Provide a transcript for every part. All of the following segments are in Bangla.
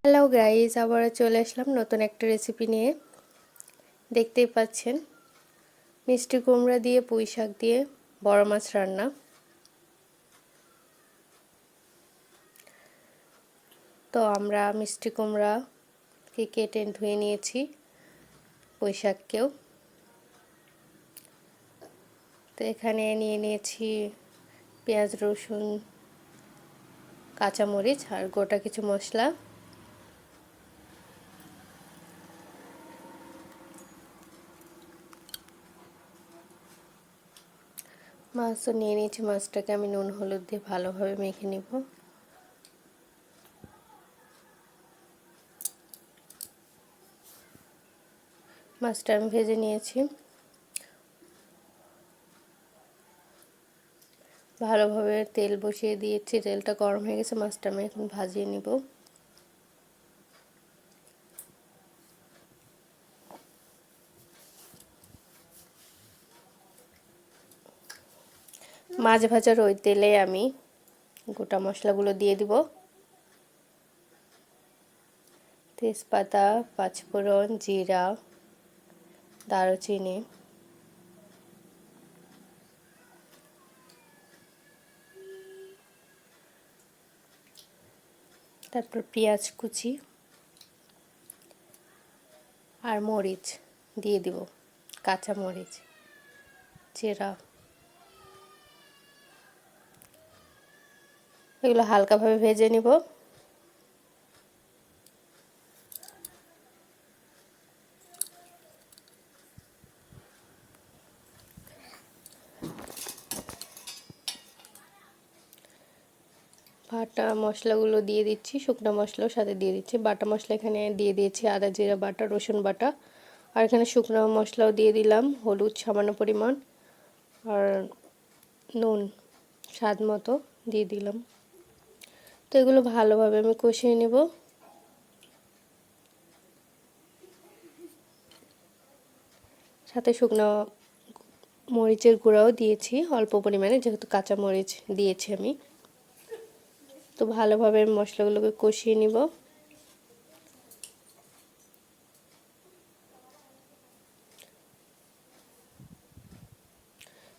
হ্যালো গাইস, আবার চলে আসলাম নতুন একটা রেসিপি নিয়ে। দেখতেই পাচ্ছেন মিষ্টি কুমড়া দিয়ে পুঁই শাক দিয়ে বড় মাছ রান্না। তো আমরা মিষ্টি কুমড়াকে কেটে ধুয়ে নিয়েছি, পুঁই শাককেও। তো এখানে নিয়ে নিয়েছি পেঁয়াজ, রসুন, কাঁচামরিচ আর গোটা কিছু মশলা। মাছও নিয়ে নিয়েছি, মাছটাকে আমি নুন হলুদ দিয়ে ভালোভাবে মেখে নিব। মাছটা আমি ভেজে নিয়েছি, ভালোভাবে তেল বসিয়ে দিয়েছি, তেলটা গরম হয়ে গেছে। মাছটা আমি এখন ভাজিয়ে নিব। মাছ ভাজার ওই তেলে আমি গোটা মশলাগুলো দিয়ে দিব। তেজপাতা, পাঁচফোড়ন, জিরা, দারুচিনি, তারপর পেঁয়াজ কুচি আর মরিচ দিয়ে দিব, কাঁচা মরিচ, জিরা। এগুলো হালকাভাবে ভেজে নিব। বাটা মশলাগুলো দিয়ে দিচ্ছি, শুকনো মশলার সাথে দিয়ে দিচ্ছি। বাটা মশলা এখানে দিয়ে দিয়েছি আদা জিরা বাটা, রসুন বাটা, আর এখানে শুকনো মশলাও দিয়ে দিলাম, হলুদ সামান্য পরিমাণ, আর নুন স্বাদ মতো দিয়ে দিলাম। তো এগুলো ভালোভাবে আমি কষিয়ে নেব। সাথে শুকনো মরিচের গুঁড়াও দিয়েছি অল্প পরিমাণে, যেহেতু কাঁচা মরিচ দিয়েছি আমি। তো ভালোভাবে মশলাগুলোকে কষিয়ে নিব।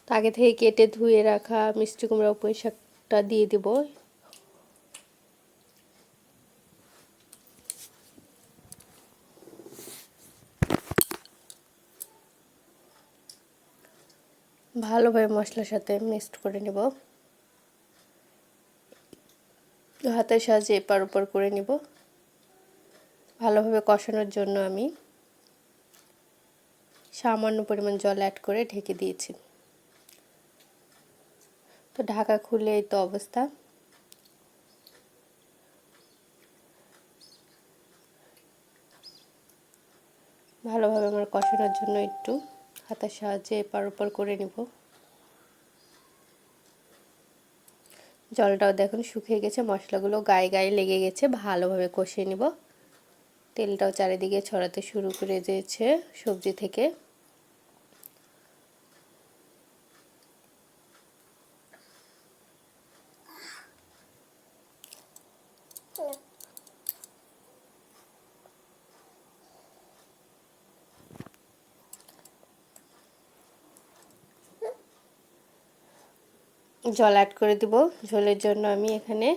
তো আগে থেকে কেটে ধুয়ে রাখা মিষ্টি কুমড়া পুঁই শাকটা দিয়ে দিব। ভালোভাবে মশলার সাথে মিক্সড করে নেব। হাতের সাহায্যে এপার ওপর করে নিব। ভালোভাবে কষানোর জন্য আমি সামান্য পরিমাণ জল অ্যাড করে ঢেকে দিয়েছি। তো ঢাকা খুলে এই তো অবস্থা। ভালোভাবে আমার কষানোর জন্য একটু হাতের সাহায্যে এপার ওপর করে নিব। জলটাও দেখুন শুকিয়ে গেছে, মশলাগুলো গায়ে গায়ে লেগে গেছে। ভালোভাবে কষিয়ে নিব। তেলটাও চারিদিকে ছড়াতে শুরু করে দিয়েছে সবজি থেকে। জল অ্যাড করে দিব ঝোলের জন্য। আমি এখানে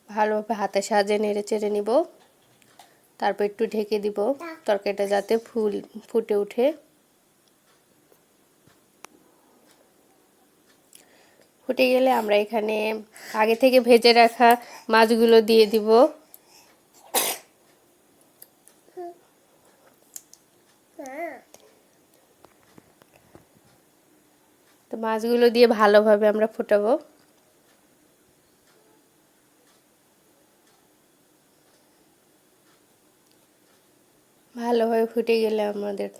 ভালোভাবে হাতের সাহায্যে নেড়ে চেড়ে নিব। তারপর একটু ঢেকে দিব তরকারিটা যাতে ফুটে ওঠে। ফুটে গেলে আমরা এখানে আগে থেকে ভেজে রাখা মাছগুলো দিয়ে দিব। তো মাছগুলো দিয়ে ভালোভাবে আমরা ফুটাবো। ভালোভাবে ফুটে গেলে আমাদের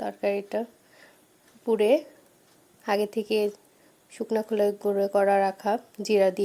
তরকারিটা পুড়ে আগে থেকে শুকনো খোলায় গুঁড়ো করা রাখা জিরা দিয়ে